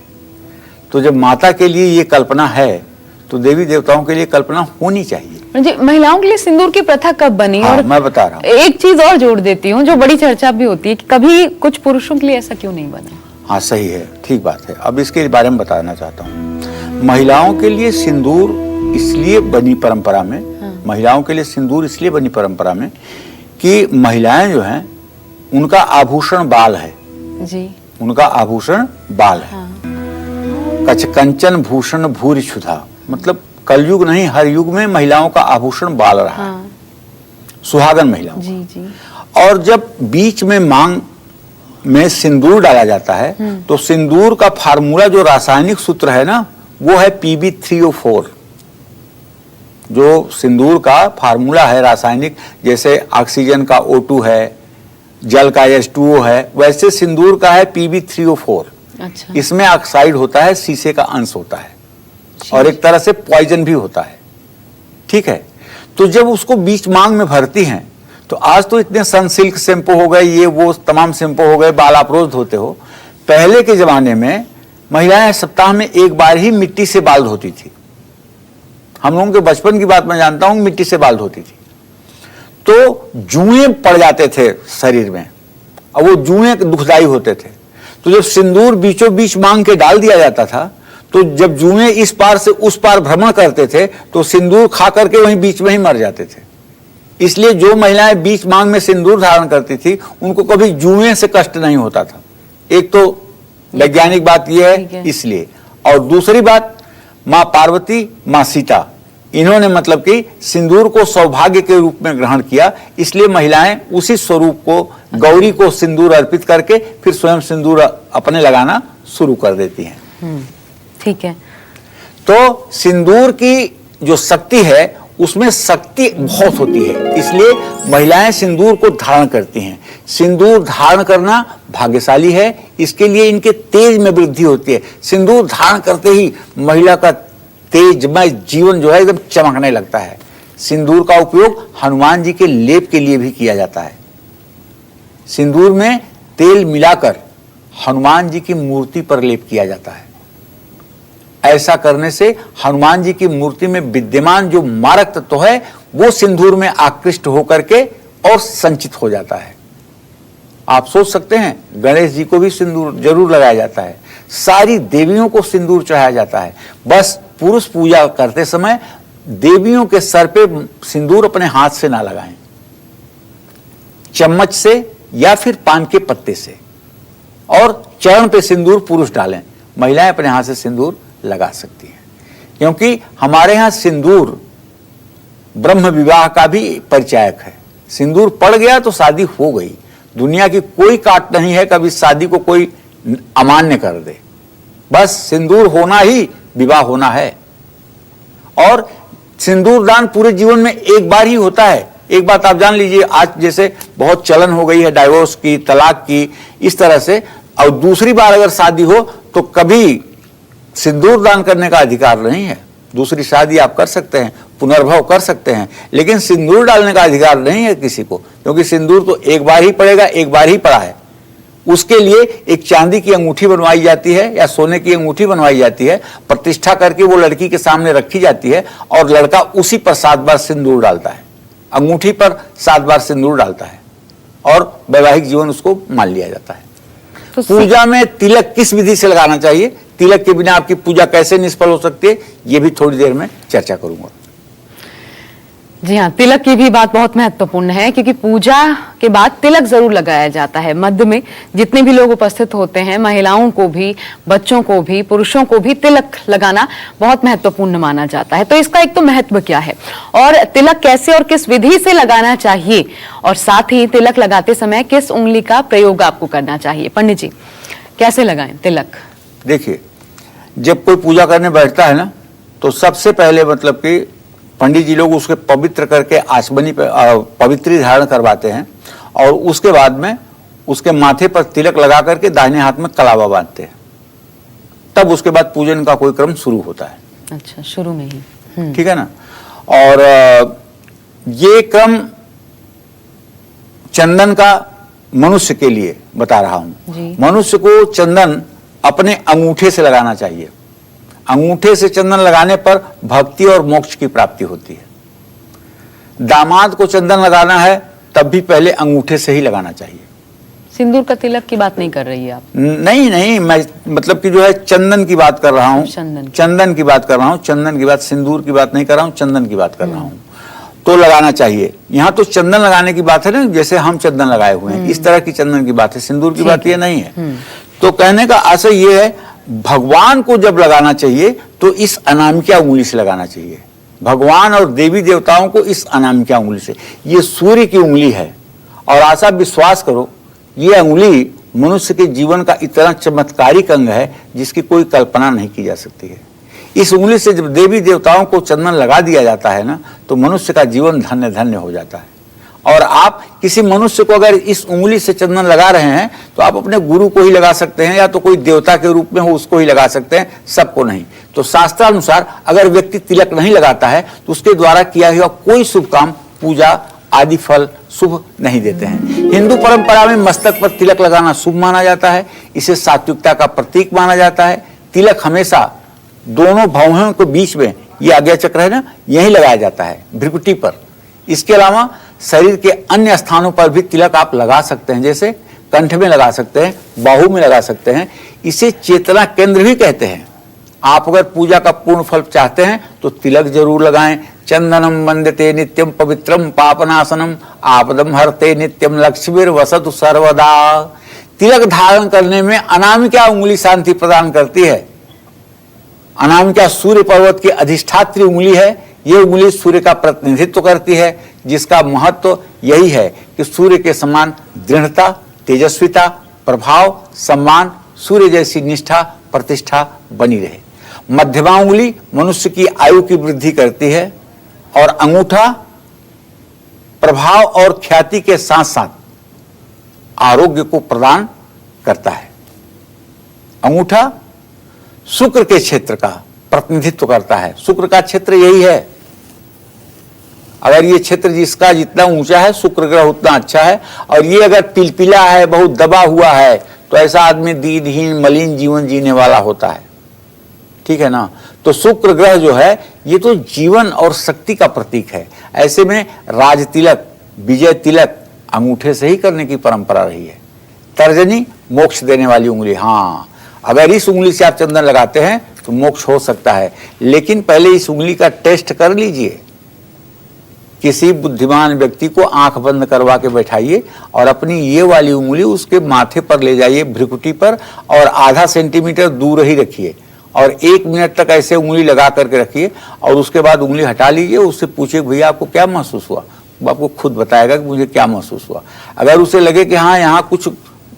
[SPEAKER 3] तो जब माता के लिए ये कल्पना है तो देवी देवताओं के लिए कल्पना होनी चाहिए।
[SPEAKER 1] जी, महिलाओं के लिए सिंदूर की प्रथा कब बनी?
[SPEAKER 3] हाँ,
[SPEAKER 1] और
[SPEAKER 3] मैं बता रहा हूँ।
[SPEAKER 1] एक चीज और जोड़ देती हूँ जो बड़ी चर्चा भी होती है कि कभी कुछ पुरुषों के लिए ऐसा क्यों नहीं बना?
[SPEAKER 3] हाँ, सही है, ठीक बात है। अब इसके बारे में बताना चाहता हूँ। महिलाओं के लिए सिंदूर इसलिए बनी परंपरा में, महिलाओं के लिए सिंदूर इसलिए बनी परंपरा में कि महिलाएं जो हैं उनका आभूषण बाल है
[SPEAKER 1] जी,
[SPEAKER 3] उनका आभूषण बाल है। कच कंचन भूषण भूरि क्षुधा, मतलब कलयुग नहीं, हर युग में महिलाओं का आभूषण बाल रहा है, सुहागन महिलाओं
[SPEAKER 1] जी जी।
[SPEAKER 3] और जब बीच में मांग में सिंदूर डाला जाता है तो सिंदूर का फार्मूला जो रासायनिक सूत्र है ना वो है Pb3O4। जो सिंदूर का फार्मूला है रासायनिक, जैसे ऑक्सीजन का O2 है, जल का H2O है, वैसे सिंदूर का है Pb3O4।
[SPEAKER 1] अच्छा।
[SPEAKER 3] इसमें ऑक्साइड होता है, शीशे का अंश होता है और एक तरह से पॉइजन भी होता है। ठीक है, तो जब उसको बीच मांग में भरती हैं तो आज तो इतने सनसिल्क शैम्पू हो गए, ये वो तमाम शैम्पू हो गए, बाल आप रोज धोते हो। पहले के जमाने में महिलाएं सप्ताह में एक बार ही मिट्टी से बाल धोती थी। हम लोगों के बचपन की बात मैं जानता हूं, मिट्टी से बाल धोती थी तो जुएं पड़ जाते थे शरीर में और वो जुएं दुखदाई होते थे। तो जब सिंदूर बीचों बीच मांग के डाल दिया जाता था तो जब जुएं इस पार से उस पार भ्रमण करते थे तो सिंदूर खा करके वहीं बीच में ही मर जाते थे। इसलिए जो महिलाएं बीच मांग में सिंदूर धारण करती थी उनको कभी जुएं से कष्ट नहीं होता था। एक तो वैज्ञानिक बात यह है इसलिए, और दूसरी बात मां पार्वती, मां सीता, इन्होंने मतलब कि सिंदूर को सौभाग्य के रूप में ग्रहण किया, इसलिए महिलाएं उसी स्वरूप को, गौरी को सिंदूर अर्पित करके फिर स्वयं सिंदूर अपने लगाना शुरू कर देती हैं।
[SPEAKER 1] ठीक है।
[SPEAKER 3] तो सिंदूर की जो शक्ति है उसमें शक्ति बहुत होती है, इसलिए महिलाएं सिंदूर को धारण करती हैं। सिंदूर धारण करना भाग्यशाली है, इसके लिए इनके तेज में वृद्धि होती है। सिंदूर धारण करते ही महिला का तेजमय जीवन जो है एकदम चमकने लगता है। सिंदूर का उपयोग हनुमान जी के लेप के लिए भी किया जाता है। सिंदूर में तेल मिलाकर हनुमान जी की मूर्ति पर लेप किया जाता है। ऐसा करने से हनुमान जी की मूर्ति में विद्यमान जो मारक तत्व है वो सिंदूर में आकृष्ट होकर के और संचित हो जाता है। आप सोच सकते हैं गणेश जी को भी सिंदूर जरूर लगाया जाता है, सारी देवियों को सिंदूर चढ़ाया जाता है। बस पुरुष पूजा करते समय देवियों के सर पे सिंदूर अपने हाथ से ना लगाएं, चम्मच से या फिर पान के पत्ते से, और चरण पे सिंदूर पुरुष डालें। महिलाएं अपने हाथ से सिंदूर लगा सकती हैं, क्योंकि हमारे यहां सिंदूर ब्रह्म विवाह का भी परिचायक है। सिंदूर पड़ गया तो शादी हो गई। दुनिया की कोई काट नहीं है कभी शादी को कोई अमान्य कर दे। बस सिंदूर होना ही विवाह होना है। और सिंदूर दान पूरे जीवन में एक बार ही होता है। एक बात आप जान लीजिए, आज जैसे बहुत चलन हो गई है डाइवोर्स की, तलाक की, इस तरह से, और दूसरी बार अगर शादी हो तो कभी सिंदूर दान करने का अधिकार नहीं है। दूसरी शादी आप कर सकते हैं, पुनर्भव कर सकते हैं, लेकिन सिंदूर डालने का अधिकार नहीं है किसी को, क्योंकि सिंदूर तो एक बार ही पड़ेगा, एक बार ही पड़ा है। उसके लिए एक चांदी की अंगूठी बनवाई जाती है या सोने की अंगूठी बनवाई जाती है, प्रतिष्ठा करके वो लड़की के सामने रखी जाती है और लड़का उसी पर 7 बार सिंदूर डालता है, अंगूठी पर 7 बार सिंदूर डालता है और वैवाहिक जीवन उसको मान लिया जाता है।
[SPEAKER 1] तो
[SPEAKER 3] पूजा में तिलक किस विधि से लगाना चाहिए, तिलक के बिना आपकी पूजा कैसे निष्फल हो सकती है, ये भी थोड़ी देर में चर्चा करूंगा।
[SPEAKER 1] जी हाँ, तिलक की भी बात बहुत महत्वपूर्ण है, क्योंकि पूजा के बाद तिलक जरूर लगाया जाता है। मध्य में जितने भी लोग उपस्थित होते हैं, महिलाओं को भी, बच्चों को भी, पुरुषों को भी तिलक लगाना बहुत महत्वपूर्ण माना जाता है। तो इसका एक तो महत्व क्या है और तिलक कैसे और किस विधि से लगाना चाहिए, और साथ ही तिलक लगाते समय किस उंगली का प्रयोग आपको करना चाहिए। पंडित जी, कैसे लगाएं तिलक?
[SPEAKER 3] देखिए, जब कोई पूजा करने बैठता है ना तो सबसे पहले मतलब कि पंडित जी लोग उसके पवित्र करके आचमनी पे पवित्री धारण करवाते हैं और उसके बाद में उसके माथे पर तिलक लगा करके दाहिने हाथ में कलावा बांधते हैं। तब उसके बाद पूजन का कोई क्रम शुरू होता है।
[SPEAKER 1] अच्छा, शुरू में ही।
[SPEAKER 3] ठीक है ना। और ये क्रम चंदन का मनुष्य के लिए बता रहा हूं। मनुष्य को चंदन अपने अंगूठे से लगाना चाहिए। अंगूठे से चंदन लगाने पर भक्ति और मोक्ष की प्राप्ति होती है। दामाद को चंदन लगाना है तब भी पहले अंगूठे से ही लगाना चाहिए।
[SPEAKER 1] सिंदूर का तिलक की बात नहीं कर रही है आप?
[SPEAKER 3] नहीं, मैं मतलब कि जो है चंदन की बात कर रहा हूँ, चंदन की बात कर रहा हूँ, चंदन की बात, सिंदूर की बात नहीं कर रहा हूँ, चंदन की बात कर रहा हूँ। तो लगाना चाहिए। यहाँ तो चंदन लगाने की बात है ना, जैसे हम चंदन लगाए हुए हैं, इस तरह की चंदन की बात है, सिंदूर की बात ये नहीं है। तो कहने का आशय ये है, भगवान को जब लगाना चाहिए तो इस अनामिका उंगली से लगाना चाहिए। भगवान और देवी देवताओं को इस अनामिका उंगली से। ये सूर्य की उंगली है और आशा विश्वास करो ये उंगली मनुष्य के जीवन का इतना चमत्कारिक अंग है जिसकी कोई कल्पना नहीं की जा सकती है। इस उंगली से जब देवी देवताओं को चंदन लगा दिया जाता है ना, तो मनुष्य का जीवन धन्य धन्य हो जाता है। और आप किसी मनुष्य को अगर इस उंगली से चंदन लगा रहे हैं तो आप अपने गुरु को ही लगा सकते हैं, या तो कोई देवता के रूप में हो उसको ही लगा सकते हैं, सबको नहीं। तो शास्त्रानुसार अगर व्यक्ति तिलक नहीं लगाता है तो उसके द्वारा किया हुआ कोई शुभ काम, पूजा आदि फल शुभ नहीं देते हैं। हिंदू परंपरा में मस्तक पर तिलक लगाना शुभ माना जाता है, इसे सात्विकता का प्रतीक माना जाता है। तिलक हमेशा दोनों भौहों के बीच में, ये आज्ञा चक्र है ना, यही लगाया जाता है, भ्रुकुटी पर। इसके अलावा शरीर के अन्य स्थानों पर भी तिलक आप लगा सकते हैं, जैसे कंठ में लगा सकते हैं, बाहु में लगा सकते हैं। इसे चेतना केंद्र भी कहते हैं। आप अगर पूजा का पूर्ण फल चाहते हैं तो तिलक जरूर लगाएं। चंदनम वंदते नित्यम पवित्रम पापनाशनम आपदम हरते नित्यम लक्ष्मीर वसतु सर्वदा। तिलक धारण करने में अनामिका उंगली शांति प्रदान करती है। अनामिका सूर्य पर्वत की अधिष्ठात्री उंगली है। ये उंगली सूर्य का प्रतिनिधित्व करती है, जिसका महत्व यही है कि सूर्य के समान दृढ़ता, तेजस्विता, प्रभाव, सम्मान, सूर्य जैसी निष्ठा, प्रतिष्ठा बनी रहे। मध्यमा उंगली मनुष्य की आयु की वृद्धि करती है और अंगूठा प्रभाव और ख्याति के साथ साथ आरोग्य को प्रदान करता है। अंगूठा शुक्र के क्षेत्र का प्रतिनिधित्व करता है। शुक्र का क्षेत्र यही है। अगर ये क्षेत्र जिसका जितना ऊंचा है, शुक्र ग्रह उतना अच्छा है। और ये अगर पिलपिला है, बहुत दबा हुआ है, तो ऐसा आदमी दीनहीन मलिन जीवन जीने वाला होता है। ठीक है ना। तो शुक्र ग्रह जो है ये तो जीवन और शक्ति का प्रतीक है। ऐसे में राज तिलक, विजय तिलक अंगूठे से ही करने की परंपरा रही है। तर्जनी मोक्ष देने वाली उंगली। हाँ, अगर इस उंगली से आप चंदन लगाते हैं तो मोक्ष हो सकता है, लेकिन पहले इस उंगली का टेस्ट कर लीजिए। किसी बुद्धिमान व्यक्ति को आंख बंद करवा के बैठाइए और अपनी ये वाली उंगली उसके माथे पर ले जाइए, भ्रुकुटी पर, और आधा सेंटीमीटर दूर ही रखिए और 1 मिनट तक ऐसे उंगली लगा करके रखिए और उसके बाद उंगली हटा लीजिए। उससे पूछिए भैया आपको क्या महसूस हुआ, वो आपको खुद बताएगा कि मुझे क्या महसूस हुआ। अगर उसे लगे कि हाँ यहाँ कुछ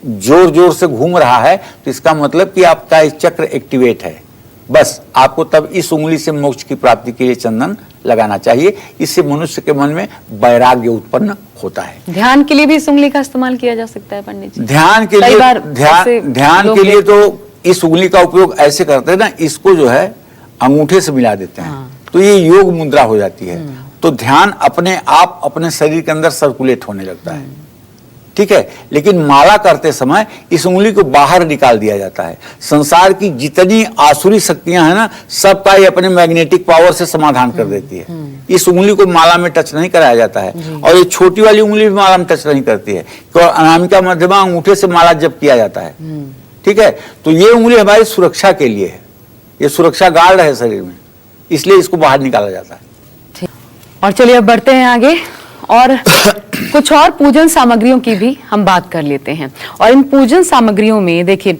[SPEAKER 3] जोर जोर से घूम रहा है तो इसका मतलब कि आपका इस चक्र एक्टिवेट है। बस आपको तब इस उंगली से मोक्ष की प्राप्ति के लिए चंदन लगाना चाहिए। इससे मनुष्य के मन में वैराग्य उत्पन्न होता है।
[SPEAKER 1] ध्यान के लिए भी इस उंगली का इस्तेमाल किया जा सकता है पंडित जी?
[SPEAKER 3] ध्यान के लिए तो इस उंगली का उपयोग ऐसे करते हैं ना, इसको जो है अंगूठे से मिला देते हैं। हाँ। तो ये योग मुद्रा हो जाती है। तो ध्यान अपने आप अपने शरीर के अंदर सर्कुलेट होने लगता है। ठीक है। लेकिन माला करते समय इस उंगली को बाहर निकाल दिया जाता है। संसार की जितनी आसुरी शक्तियां हैं ना, सबका ये अपने मैग्नेटिक पावर से समाधान कर देती है। इस उंगली को माला में टच नहीं कराया जाता है। और ये छोटी वाली उंगली भी माला में टच नहीं करती है। तो अनामिका मध्यमा अंगूठे से माला जप किया जाता है। ठीक है। तो ये उंगली हमारी सुरक्षा के लिए है। ये सुरक्षा गार्ड है शरीर में, इसलिए इसको बाहर निकाला जाता है।
[SPEAKER 1] और चलिए अब बढ़ते हैं आगे और कुछ और पूजन सामग्रियों की भी हम बात कर लेते हैं। और इन पूजन सामग्रियों में देखिए,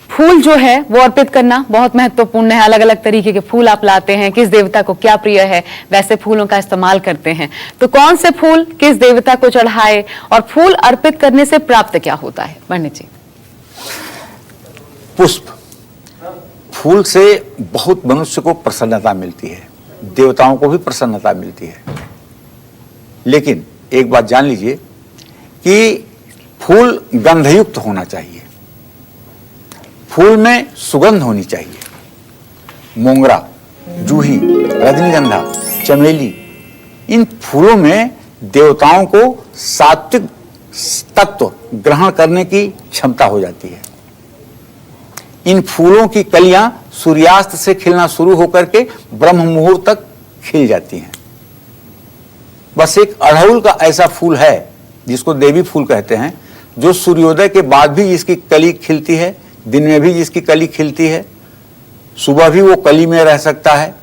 [SPEAKER 1] फूल जो है वो अर्पित करना बहुत महत्वपूर्ण है। अलग अलग तरीके के फूल आप लाते हैं, किस देवता को क्या प्रिय है वैसे फूलों का इस्तेमाल करते हैं। तो कौन से फूल किस देवता को चढ़ाए और फूल अर्पित करने से प्राप्त क्या होता है पंडित जी?
[SPEAKER 3] पुष्प, फूल से बहुत मनुष्य को प्रसन्नता मिलती है, देवताओं को भी प्रसन्नता मिलती है। लेकिन एक बात जान लीजिए कि फूल गंधयुक्त होना चाहिए, फूल में सुगंध होनी चाहिए। मोंगरा, जूही, रजनीगंधा, चमेली, इन फूलों में देवताओं को सात्विक तत्व ग्रहण करने की क्षमता हो जाती है। इन फूलों की कलियां सूर्यास्त से खिलना शुरू होकर के ब्रह्म मुहूर्त तक खिल जाती हैं। बस एक अड़हुल का ऐसा फूल है जिसको देवी फूल कहते हैं, जो सूर्योदय के बाद भी जिसकी कली खिलती है, दिन में भी जिसकी कली खिलती है, सुबह भी वो कली में रह सकता है।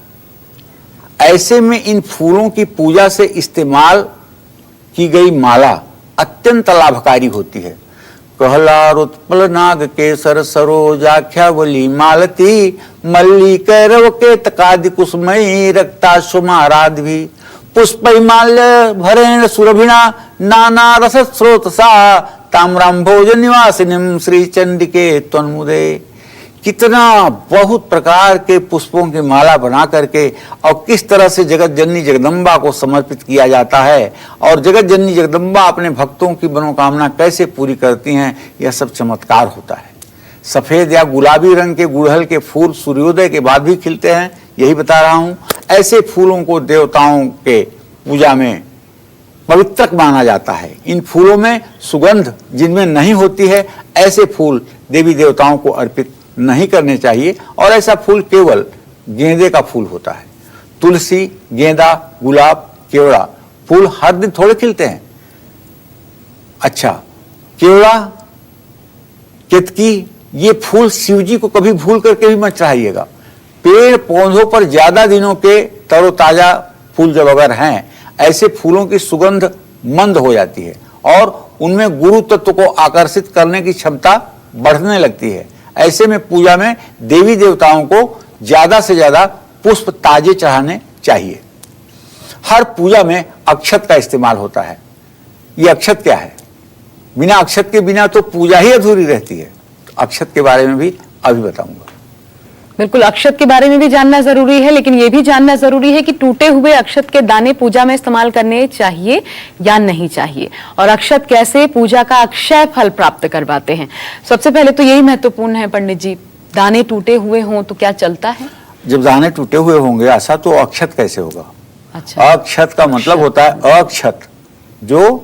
[SPEAKER 3] ऐसे में इन फूलों की पूजा से इस्तेमाल की गई माला अत्यंत लाभकारी होती है। कहलार उत्पल नाग केसर सरोजाख्यावली मालती मल्ली कैरव के तकादि कुसुमयी रक्ता पुष्पैमाल्य भरेण सुरभिणा नाना रस स्रोत सा ताम्राम्भोज निवासिनीम श्री चंडिके त्वन्मुदे। कितना बहुत प्रकार के पुष्पों की माला बना करके और किस तरह से जगत जननी जगदम्बा को समर्पित किया जाता है, और जगत जननी जगदम्बा अपने भक्तों की मनोकामना कैसे पूरी करती हैं, यह सब चमत्कार होता है। सफेद या गुलाबी रंग के गुड़हल के फूल सूर्योदय के बाद भी खिलते हैं, यही बता रहा हूं। ऐसे फूलों को देवताओं के पूजा में पवित्रक माना जाता है। इन फूलों में सुगंध जिनमें नहीं होती है, ऐसे फूल देवी देवताओं को अर्पित नहीं करने चाहिए, और ऐसा फूल केवल गेंदे का फूल होता है। तुलसी, गेंदा, गुलाब, केवड़ा फूल हर दिन थोड़े खिलते हैं। अच्छा, केवड़ा, केतकी, ये फूल शिवजी को कभी भूल करके भी मत चढ़ाइएगा। पेड़ पौधों पर ज्यादा दिनों के तरोताजा फूल जब अगर हैं, ऐसे फूलों की सुगंध मंद हो जाती है और उनमें गुरु तत्व को आकर्षित करने की क्षमता बढ़ने लगती है। ऐसे में पूजा में देवी देवताओं को ज्यादा से ज्यादा पुष्प ताजे चढ़ाने चाहिए। हर पूजा में अक्षत का इस्तेमाल होता है। ये अक्षत क्या है? बिना अक्षत के बिना तो पूजा ही अधूरी रहती है। तो अक्षत के बारे में भी अभी बताऊंगा।
[SPEAKER 1] बिल्कुल, अक्षत के बारे में भी जानना जरूरी है, लेकिन यह भी जानना जरूरी है कि टूटे हुए अक्षत के दाने पूजा में इस्तेमाल करने चाहिए या नहीं चाहिए, और अक्षत कैसे पूजा का अक्षय फल प्राप्त करवाते हैं। सबसे पहले तो यही महत्वपूर्ण है पंडित जी, दाने टूटे हुए हों तो क्या चलता है?
[SPEAKER 3] जब दाने टूटे हुए होंगे ऐसा, तो अक्षत कैसे होगा?
[SPEAKER 1] अच्छा,
[SPEAKER 3] अक्षत का मतलब होता है अक्षत, जो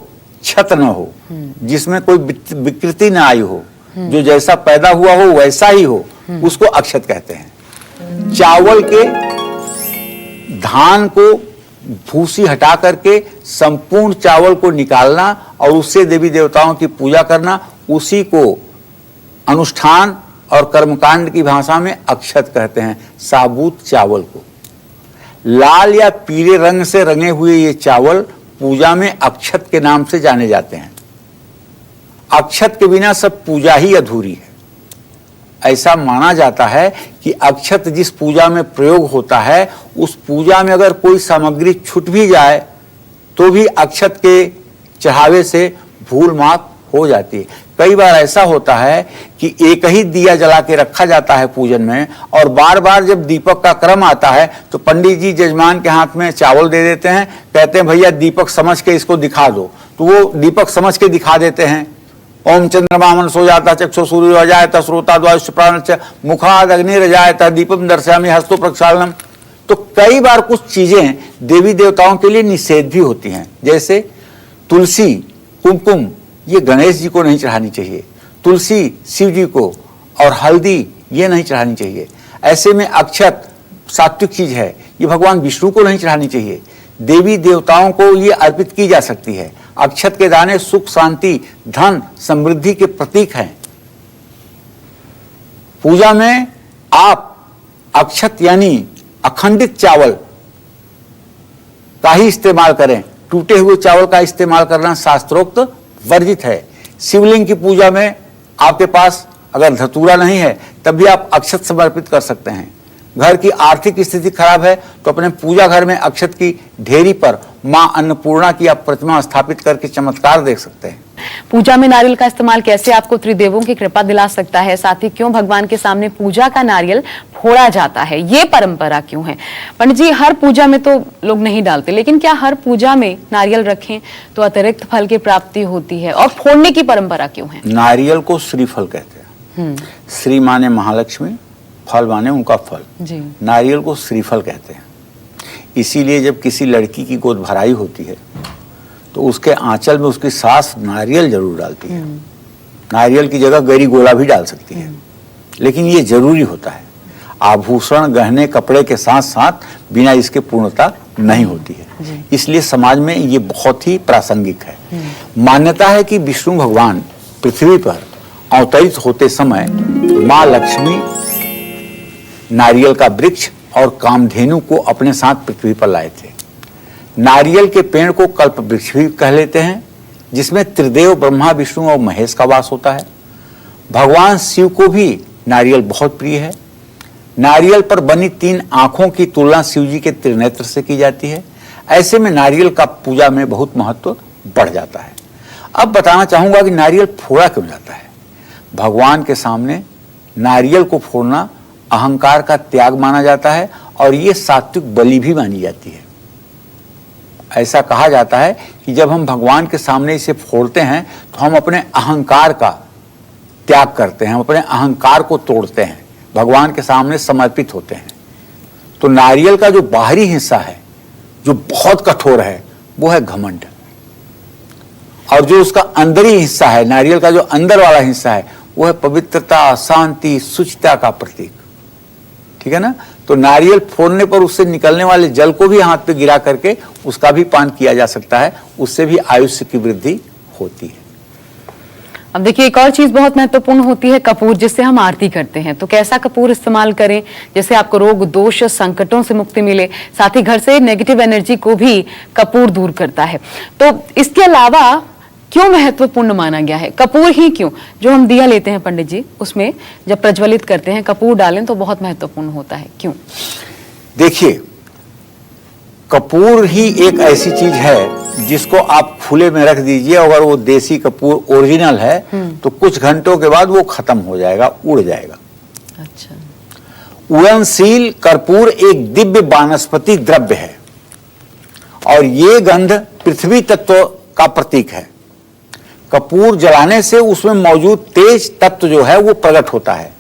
[SPEAKER 3] क्षत न हो, जिसमें कोई विकृति न आई हो, जो जैसा पैदा हुआ हो वैसा ही हो, उसको अक्षत कहते हैं। चावल के धान को भूसी हटा करके संपूर्ण चावल को निकालना और उससे देवी देवताओं की पूजा करना, उसी को अनुष्ठान और कर्मकांड की भाषा में अक्षत कहते हैं। साबुत चावल को लाल या पीले रंग से रंगे हुए ये चावल पूजा में अक्षत के नाम से जाने जाते हैं। अक्षत के बिना सब पूजा ही अधूरी है। ऐसा माना जाता है कि अक्षत जिस पूजा में प्रयोग होता है, उस पूजा में अगर कोई सामग्री छूट भी जाए तो भी अक्षत के चढ़ावे से भूल माफ हो जाती है। कई बार ऐसा होता है कि एक ही दिया जला के रखा जाता है पूजन में, और बार बार जब दीपक का क्रम आता है तो पंडित जी जजमान के हाथ में चावल दे देते हैं, कहते हैं भैया दीपक समझ के इसको दिखा दो, तो वो दीपक समझ के दिखा देते हैं। ओम चंद्रमा मनसो जाता चक्षु सूर्यो अजायत श्रोता द्वायुष प्राण मुखाद अग्निरजायत दीपम दर्शयामि हस्तो प्रक्षालनम। तो कई बार कुछ चीजें देवी देवताओं के लिए निषेध भी होती हैं, जैसे तुलसी, कुमकुम, ये गणेश जी को नहीं चढ़ानी चाहिए। तुलसी शिव जी को, और हल्दी ये नहीं चढ़ानी चाहिए। ऐसे में अक्षत सात्विक चीज है, ये भगवान विष्णु को नहीं चढ़ानी चाहिए। देवी देवताओं को ये अर्पित की जा सकती है। अक्षत के दाने सुख, शांति, धन, समृद्धि के प्रतीक हैं। पूजा में आप अक्षत यानी अखंडित चावल का ही इस्तेमाल करें। टूटे हुए चावल का इस्तेमाल करना शास्त्रोक्त वर्जित है। शिवलिंग की पूजा में आपके पास अगर धतूरा नहीं है तब भी आप अक्षत समर्पित कर सकते हैं। घर की आर्थिक स्थिति खराब है तो अपने पूजा घर में अक्षत की ढेरी पर मां अन्नपूर्णा की आप प्रतिमा स्थापित करके चमत्कार देख सकते हैं।
[SPEAKER 1] पूजा में नारियल का इस्तेमाल कैसे आपको त्रिदेवों की कृपा दिला सकता है, साथ ही क्यों भगवान के सामने पूजा का नारियल फोड़ा जाता है, ये परंपरा क्यों है? पंडित जी, हर पूजा में तो लोग नहीं डालते, लेकिन क्या हर पूजा में नारियल रखें तो अतिरिक्त फल की प्राप्ति होती है, और फोड़ने की परंपरा क्यों है?
[SPEAKER 3] नारियल को श्रीफल कहते हैं। श्री माने महालक्ष्मी, फल माने उनका फल
[SPEAKER 1] जी।
[SPEAKER 3] नारियल को श्रीफल कहते हैं। इसीलिए जब किसी लड़की की गोद भराई होती है तो उसके आंचल में उसकी सास नारियल जरूर डालती है। नारियल की जगह गरी गोला भी डाल सकती है, लेकिन ये जरूरी होता है। आभूषण, गहने, कपड़े के साथ साथ बिना इसके पूर्णता नहीं होती है। इसलिए समाज में ये बहुत ही प्रासंगिक है। मान्यता है कि विष्णु भगवान पृथ्वी पर अवतरित होते समय माँ लक्ष्मी नारियल का वृक्ष और कामधेनु को अपने साथ पृथ्वी पर लाए थे। नारियल के पेड़ को कल्प वृक्ष भी कह लेते हैं, जिसमें त्रिदेव ब्रह्मा, विष्णु और महेश का वास होता है। भगवान शिव को भी नारियल बहुत प्रिय है। नारियल पर बनी 3 आंखों की तुलना शिव जी के त्रिनेत्र से की जाती है। ऐसे में नारियल का पूजा में बहुत महत्व बढ़ जाता है। अब बताना चाहूंगा कि नारियल फोड़ा क्यों जाता है। भगवान के सामने नारियल को फोड़ना अहंकार का त्याग माना जाता है और ये सात्विक बलि भी मानी जाती है। ऐसा कहा जाता है कि जब हम भगवान के सामने इसे फोड़ते हैं तो हम अपने अहंकार का त्याग करते हैं, हम अपने अहंकार को तोड़ते हैं, भगवान के सामने समर्पित होते हैं। तो नारियल का जो बाहरी हिस्सा है जो बहुत कठोर है वो है घमंड, और जो उसका अंदरी हिस्सा है, नारियल का जो अंदर वाला हिस्सा है, वो है पवित्रता, शांति, शुचिता का प्रतीक। ठीक है ना। तो नारियल फोड़ने पर उससे निकलने वाले जल को भी हाथ पे गिरा करके उसका भी पान किया जा सकता है, उससे भी आयुष्य की वृद्धि होती है।
[SPEAKER 1] अब देखिए, एक और चीज बहुत महत्वपूर्ण होती है कपूर, जिससे हम आरती करते हैं। तो कैसा कपूर इस्तेमाल करें जिससे आपको रोग दोष संकटों से मुक्ति मिले, साथ ही घर से नेगेटिव एनर्जी को भी कपूर दूर करता है। तो इसके अलावा क्यों महत्वपूर्ण माना गया है कपूर ही क्यों? जो हम दिया लेते हैं पंडित जी, उसमें जब प्रज्वलित करते हैं कपूर डालें तो बहुत महत्वपूर्ण होता है, क्यों?
[SPEAKER 3] देखिए, कपूर ही एक ऐसी चीज है जिसको आप खुले में रख दीजिए, अगर वो देसी कपूर ओरिजिनल है तो कुछ घंटों के बाद वो खत्म हो जाएगा, उड़ जाएगा।
[SPEAKER 1] अच्छा।
[SPEAKER 3] उड़नशील कर्पूर एक दिव्य वानस्पति द्रव्य है और ये गंध पृथ्वी तत्व का प्रतीक है। कपूर जलाने से उसमें मौजूद तेज तत्व जो है वो प्रकट होता है।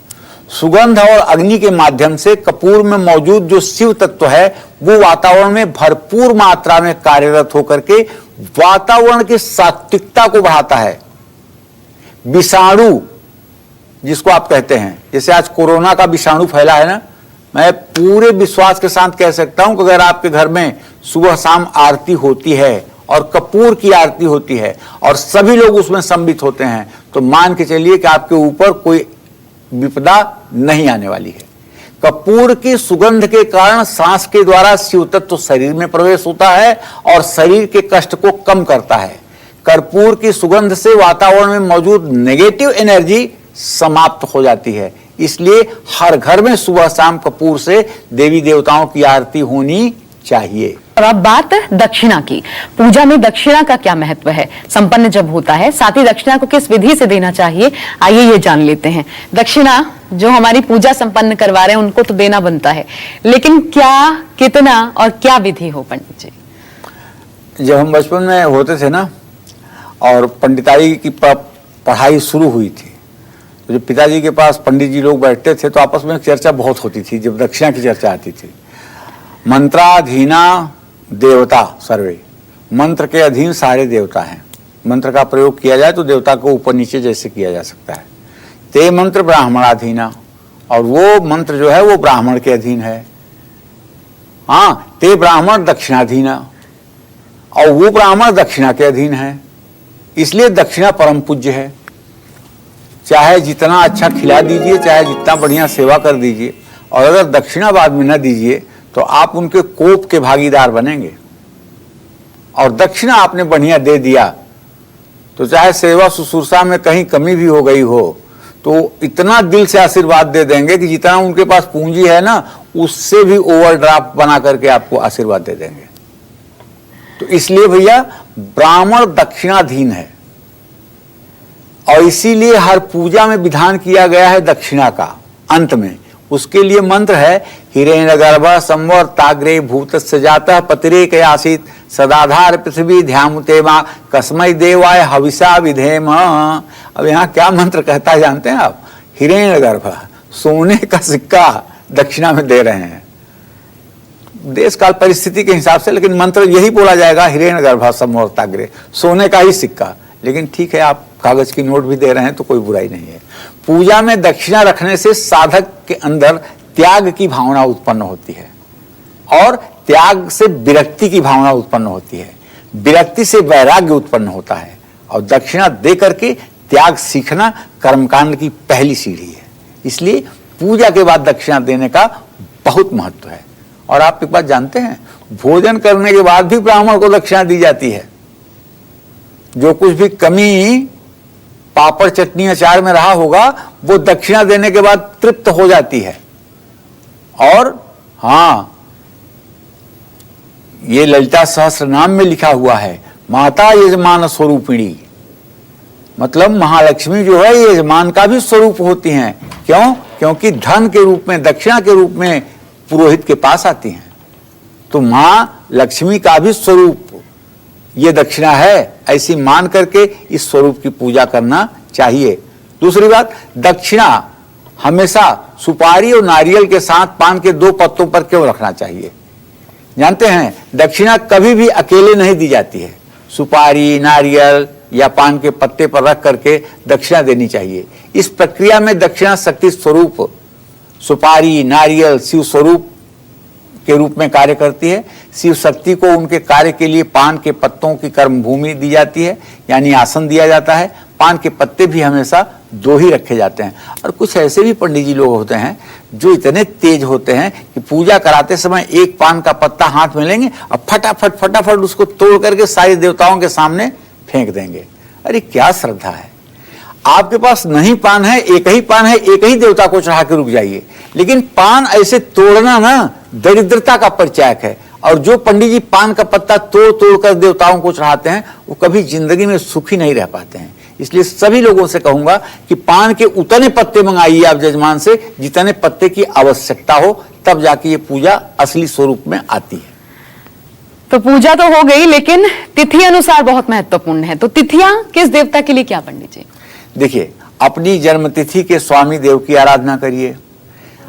[SPEAKER 3] सुगंध और अग्नि के माध्यम से कपूर में मौजूद जो शिव तत्व है वो वातावरण में भरपूर मात्रा में कार्यरत होकर के वातावरण की सात्विकता को बढ़ाता है। विषाणु जिसको आप कहते हैं, जैसे आज कोरोना का विषाणु फैला है ना, मैं पूरे विश्वास के साथ कह सकता हूं कि अगर आपके घर में सुबह शाम आरती होती है और कपूर की आरती होती है और सभी लोग उसमें सम्मिलित होते हैं तो मान के चलिए कि आपके ऊपर कोई विपदा नहीं आने वाली है। कपूर की सुगंध के कारण सांस के द्वारा शिव तत्व शरीर में प्रवेश होता है और शरीर के कष्ट को कम करता है। कर्पूर की सुगंध से वातावरण में मौजूद नेगेटिव एनर्जी समाप्त हो जाती है। इसलिए हर घर में सुबह शाम कपूर से देवी देवताओं की आरती होनी चाहिए।
[SPEAKER 1] और अब बात दक्षिणा की। पूजा में दक्षिणा का क्या महत्व है, संपन्न जब होता है, साथ ही दक्षिणा को किस विधि से देना चाहिए, आइए ये जान लेते हैं। दक्षिणा जो हमारी पूजा संपन्न करवा रहे हैं उनको तो देना बनता है, लेकिन क्या, कितना और क्या विधि हो पंडित जी?
[SPEAKER 3] जब हम बचपन में होते थे ना और पंडिताई की पढ़ाई शुरू हुई थी तो जब पिताजी के पास पंडित जी लोग बैठते थे तो आपस में चर्चा बहुत होती थी। जब दक्षिणा की चर्चा आती थी, मंत्राधीना देवता सर्वे, मंत्र के अधीन सारे देवता हैं। मंत्र का प्रयोग किया जाए तो देवता को ऊपर नीचे जैसे किया जा सकता है। ते मंत्र ब्राह्मणाधीना, और वो मंत्र जो है वो ब्राह्मण के अधीन है। हाँ, ते ब्राह्मण दक्षिणाधीना, और वो ब्राह्मण दक्षिणा के अधीन है। इसलिए दक्षिणा परम पूज्य है। चाहे जितना अच्छा खिला दीजिए, चाहे जितना बढ़िया सेवा कर दीजिए, और अगर दक्षिणा बाद में न दीजिए तो आप उनके कोप के भागीदार बनेंगे। और दक्षिणा आपने बढ़िया दे दिया तो चाहे सेवा शुश्रूषा में कहीं कमी भी हो गई हो तो इतना दिल से आशीर्वाद दे देंगे कि जितना उनके पास पूंजी है ना उससे भी ओवरड्राफ्ट बना करके आपको आशीर्वाद दे देंगे। तो इसलिए भैया ब्राह्मण दक्षिणाधीन है और इसीलिए हर पूजा में विधान किया गया है दक्षिणा का। अंत में उसके लिए मंत्र है, हिरण्यगर्भ संवर ताग्रे भूतस्य जातः पतिरे कयासित सदाधार पृथ्वी ध्यामुते मां कस्मै देवाय हविषा विधेम। अब यहाँ क्या मंत्र कहता है जानते हैं आप? हिरण्यगर्भ, सोने का सिक्का दक्षिणा में दे रहे हैं देश काल परिस्थिति के हिसाब से, लेकिन मंत्र यही बोला जाएगा, हिरण्यगर्भ संवर ताग्रे, सोने का ही सिक्का। लेकिन ठीक है, आप कागज की नोट भी दे रहे हैं तो कोई बुराई नहीं है। पूजा में दक्षिणा रखने से साधक के अंदर त्याग की भावना उत्पन्न होती है और त्याग से विरक्ति की भावना उत्पन्न होती है, विरक्ति से वैराग्य उत्पन्न होता है। और दक्षिणा दे करके त्याग सीखना कर्मकांड की पहली सीढ़ी है। इसलिए पूजा के बाद दक्षिणा देने का बहुत महत्व है। और आप एक बात जानते हैं, भोजन करने के बाद भी ब्राह्मण को दक्षिणा दी जाती है। जो कुछ भी कमी पापड़ चटनी अचार में रहा होगा वो दक्षिणा देने के बाद तृप्त हो जाती है। और हाँ, ये ललिता सहस्त्र नाम में लिखा हुआ है, माता यजमान स्वरूपिणी, मतलब महालक्ष्मी जो है ये यजमान का भी स्वरूप होती हैं। क्यों? क्योंकि धन के रूप में, दक्षिणा के रूप में पुरोहित के पास आती हैं। तो माँ लक्ष्मी का भी स्वरूप ये दक्षिणा है, ऐसी मान करके इस स्वरूप की पूजा करना चाहिए। दूसरी बात, दक्षिणा हमेशा सुपारी और नारियल के साथ पान के 2 पत्तों पर क्यों रखना चाहिए? जानते हैं, दक्षिणा कभी भी अकेले नहीं दी जाती है। सुपारी, नारियल या पान के पत्ते पर रख करके दक्षिणा देनी चाहिए। इस प्रक्रिया में दक्षिणा शक्ति स्वरूप सुपारी, नारियल शिव स्वरूप के रूप में कार्य करती है। शिव शक्ति को उनके कार्य के लिए पान के पत्तों की कर्म भूमि दी जाती है, यानी आसन दिया जाता है। पान के पत्ते भी हमेशा 2 ही रखे जाते हैं। और कुछ ऐसे भी पंडित जी लोग होते हैं जो इतने तेज होते हैं कि पूजा कराते समय एक पान का पत्ता हाथ में लेंगे और फटाफट उसको तोड़ करके सारे देवताओं के सामने फेंक देंगे। अरे क्या श्रद्धा है! आपके पास नहीं पान है, एक ही पान है, एक ही देवता को चढ़ा के रुक जाइए। लेकिन पान ऐसे तोड़ना ना दरिद्रता का परिचायक है। और जो पंडित जी पान का पत्ता तोड़ कर देवताओं को चढ़ाते हैं वो कभी जिंदगी में सुखी नहीं रह पाते हैं। इसलिए सभी लोगों से कहूंगा कि पान के उतने पत्ते मंगाइए आप जजमान से जितने पत्ते की आवश्यकता हो, तब जाके ये पूजा असली स्वरूप में आती है।
[SPEAKER 1] तो पूजा तो हो गई, लेकिन तिथि अनुसार बहुत महत्वपूर्ण है। तो तिथियां किस देवता के लिए क्या पंडित जी?
[SPEAKER 3] देखिए, अपनी जन्म तिथि के स्वामी देव की आराधना करिए।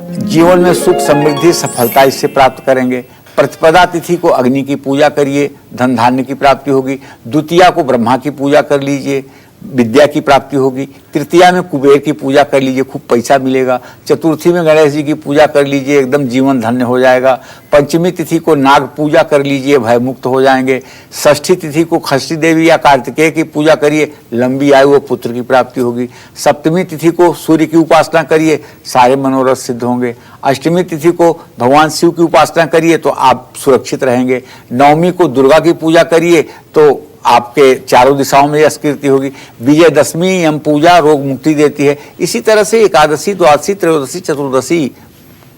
[SPEAKER 3] जीवन में सुख, समृद्धि, सफलता इससे प्राप्त करेंगे। प्रतिपदा तिथि को अग्नि की पूजा करिए, धन धान्य की प्राप्ति होगी। द्वितीया को ब्रह्मा की पूजा कर लीजिए, विद्या की प्राप्ति होगी। तृतीया में कुबेर की पूजा कर लीजिए, खूब पैसा मिलेगा। चतुर्थी में गणेश जी की पूजा कर लीजिए, एकदम जीवन धन्य हो जाएगा। पंचमी तिथि को नाग पूजा कर लीजिए, भय मुक्त हो जाएंगे। षष्ठी तिथि को खष्टी देवी या कार्तिकेय की पूजा करिए, लंबी आयु और पुत्र की प्राप्ति होगी। सप्तमी तिथि को सूर्य की उपासना करिए, सारे मनोरथ सिद्ध होंगे। अष्टमी तिथि को भगवान शिव की उपासना करिए तो आप सुरक्षित रहेंगे। नवमी को दुर्गा की पूजा करिए तो आपके चारों दिशाओं में यश कीर्ति होगी। विजयदशमी यम पूजा रोग मुक्ति देती है। इसी तरह से एकादशी, द्वादशी, त्रयोदशी, चतुर्दशी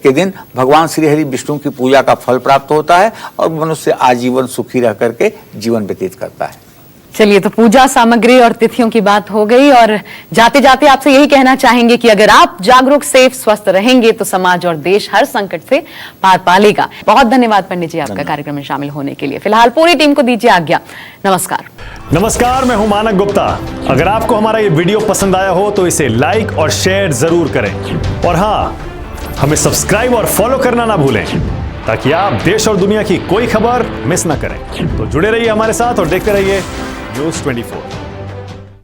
[SPEAKER 3] के दिन भगवान श्री हरि विष्णु की पूजा का फल प्राप्त होता है और मनुष्य आजीवन सुखी रह करके जीवन व्यतीत करता है।
[SPEAKER 1] चलिए, तो पूजा सामग्री और तिथियों की बात हो गई, और जाते जाते आपसे यही कहना चाहेंगे कि अगर आप जागरूक, सेफ, स्वस्थ रहेंगे तो समाज और देश हर संकट से पार पा लेगा। बहुत धन्यवाद पंडित जी आपका कार्यक्रम में शामिल होने के लिए। फिलहाल पूरी टीम को दीजिए आज्ञा। नमस्कार।
[SPEAKER 4] नमस्कार, मैं हूं मानक गुप्ता। अगर आपको हमारा ये वीडियो पसंद आया हो तो इसे लाइक और शेयर जरूर करें, और हाँ, हमें सब्सक्राइब और फॉलो करना ना भूलें ताकि आप देश और दुनिया की कोई खबर मिस ना करें। तो जुड़े रहिए हमारे साथ और देखते रहिए News 24।